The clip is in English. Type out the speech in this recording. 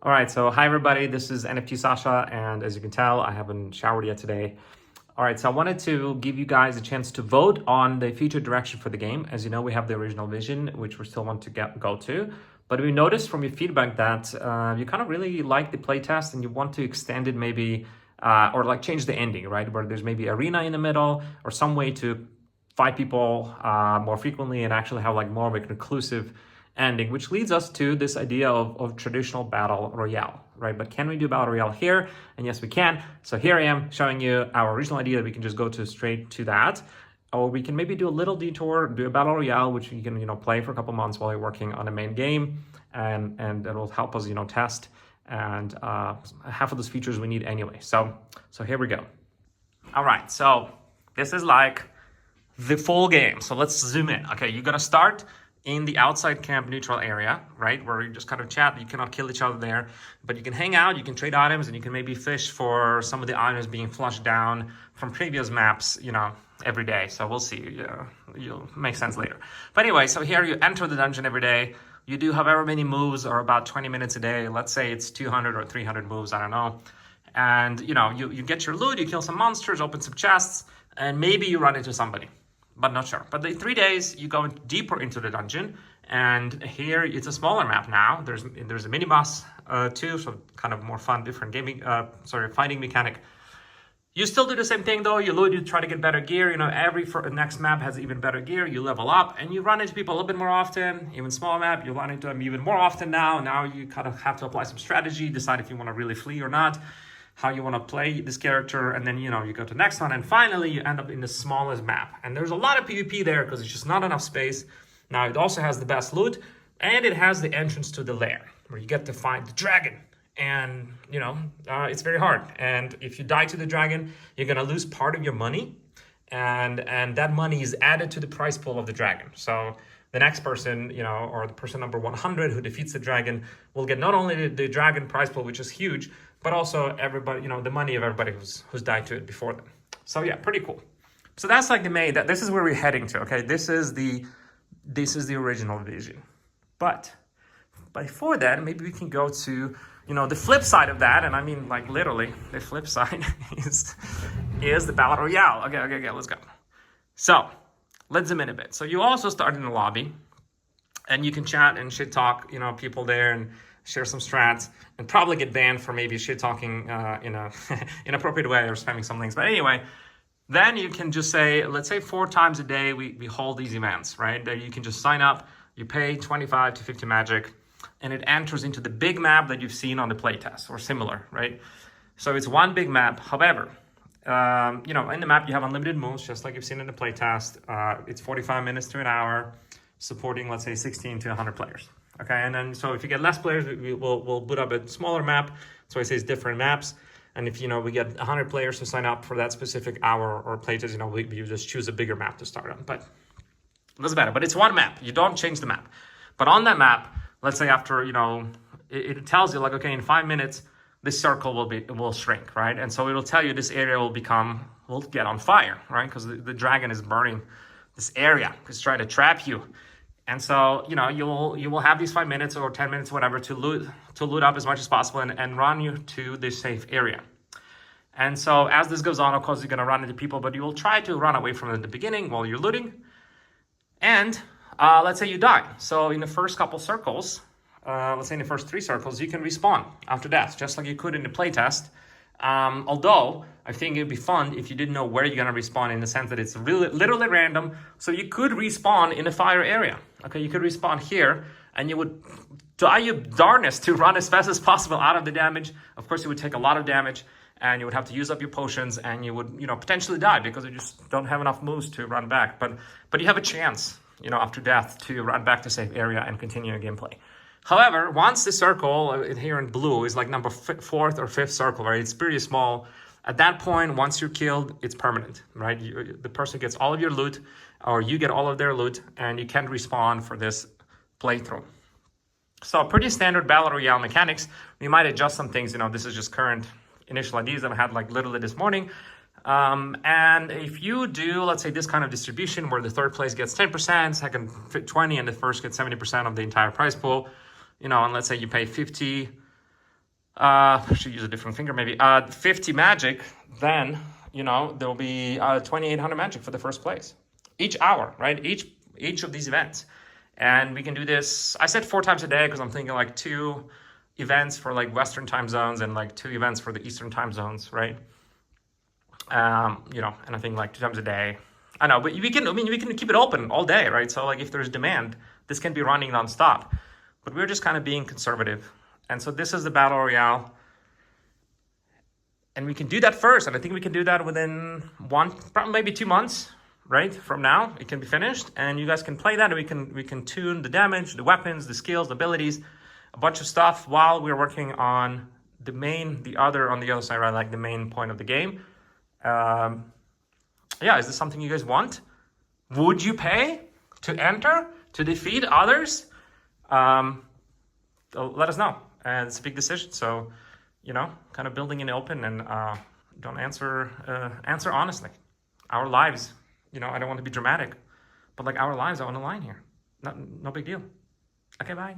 All right, so hi everybody, this is NFT Sasha, and as you can tell, I haven't showered yet today. All right, so I wanted to give you guys a chance to vote on the future direction for the game. As you know, we have the original vision, which we still want to go to. But we noticed from your feedback that you kind of really like the playtest and you want to extend it maybe, or like change the ending, right? Where there's maybe arena in the middle or some way to fight people more frequently and actually have like more of an inclusive ending, which leads us to this idea of traditional battle royale, right? But can we do battle royale here? And yes, we can. So here I am showing you our original idea that we can just go to straight to that. Or we can maybe do a little detour, do a battle royale, which you can, play for a couple months while you're working on a main game, and it'll help us, test and half of those features we need anyway. So here we go. All right, so this is like the full game. So let's zoom in. Okay, you're gonna start in the outside camp neutral area, right? Where you just kind of chat, you cannot kill each other there, but you can hang out, you can trade items, and you can maybe fish for some of the items being flushed down from previous maps, every day. So we'll see, you'll make sense later. But anyway, so here you enter the dungeon every day. You do however many moves or about 20 minutes a day. Let's say it's 200 or 300 moves, I don't know. And you get your loot, you kill some monsters, open some chests, and maybe you run into somebody, but not sure. But the 3 days you go deeper into the dungeon, and here it's a smaller map now. There's a mini boss too, so kind of more fun, different fighting mechanic. You still do the same thing though. You loot, you try to get better gear. Every next map has even better gear. You level up, and you run into people a little bit more often. Even small map, you run into them even more often now. Now you kind of have to apply some strategy, decide if you want to really flee or not, how you want to play this character, and then you go to the next one, and finally you end up in the smallest map. And there's a lot of PvP there because it's just not enough space. Now it also has the best loot, and it has the entrance to the lair where you get to find the dragon. And it's very hard. And if you die to the dragon, you're gonna lose part of your money, and that money is added to the prize pool of the dragon. So the next person, or the person number 100 who defeats the dragon will get not only the dragon prize pool, which is huge, but also everybody, the money of everybody who's died to it before them. So yeah, pretty cool. So that's like this is where we're heading to, okay? This is the original vision. But before that, maybe we can go to, the flip side of that, and I mean like literally, the flip side is the Battle Royale. Okay, let's go. So let's zoom in a bit. So you also start in the lobby, and you can chat and shit talk, people there, and share some strats, and probably get banned for maybe shit talking in a inappropriate way or spamming some links. But anyway, then you can just say, let's say 4 times a day we hold these events, right? That you can just sign up, you pay 25 to 50 magic, and it enters into the big map that you've seen on the playtest or similar, right? So it's one big map. However, in the map you have unlimited moves, just like you've seen in the playtest. It's 45 minutes to an hour, supporting, let's say, 16 to 100 players. Okay, and then so if you get less players, we'll boot up a smaller map. So it says different maps. And if we get 100 players to sign up for that specific hour or playtest, we just choose a bigger map to start on. But it doesn't matter. But it's one map. You don't change the map. But on that map, let's say after it tells you like, okay, in 5 minutes this circle will shrink, right? And so it'll tell you this area will get on fire, right? Because the dragon is burning this area. It's trying to trap you. And so, you will have these 5 minutes or 10 minutes, whatever, to loot up as much as possible and run you to this safe area. And so as this goes on, of course, you're going to run into people, but you will try to run away from them at the beginning while you're looting. And let's say you die. So in the first couple circles, let's say in the first 3 circles, you can respawn after death, just like you could in the playtest. Although I think it'd be fun if you didn't know where you're gonna respawn, in the sense that it's really literally random. So you could respawn in a fire area. Okay, you could respawn here, and you would try your darnest to run as fast as possible out of the damage. Of course, you would take a lot of damage, and you would have to use up your potions, and you would potentially die because you just don't have enough moves to run back. But you have a chance, after death, to run back to safe area and continue your gameplay. However, once the circle here in blue is like number 4th or 5th circle, right? It's pretty small. At that point, once you're killed, it's permanent, right? The person gets all of your loot, or you get all of their loot, and you can't respawn for this playthrough. So pretty standard Battle Royale mechanics. We might adjust some things. This is just current initial ideas that I had like literally this morning. And if you do, let's say, this kind of distribution where the third place gets 10%, second 20%, and the first gets 70% of the entire prize pool, and let's say you pay 50 I should use a different finger maybe. 50 magic, then, you know, there'll be 2,800 magic for the first place. Each hour, right? Each of these events. And we can do this, I said 4 times a day because I'm thinking like 2 events for like Western time zones and like 2 events for the Eastern time zones, right? You know, and I think like 2 times a day. I know, but we can keep it open all day, right? So like if there's demand, this can be running nonstop. But we're just kind of being conservative. And so this is the Battle Royale. And we can do that first. And I think we can do that within probably maybe 2 months, right? From now, it can be finished. And you guys can play that. And we can tune the damage, the weapons, the skills, the abilities, a bunch of stuff while we're working on on the other side, right? Like the main point of the game. Yeah, is this something you guys want? Would you pay to enter, to defeat others? Let us know. And it's a big decision. So, you know, kind of building in open and don't answer honestly. Our lives, you know, I don't want to be dramatic, but like our lives are on the line here. No big deal. Okay, bye.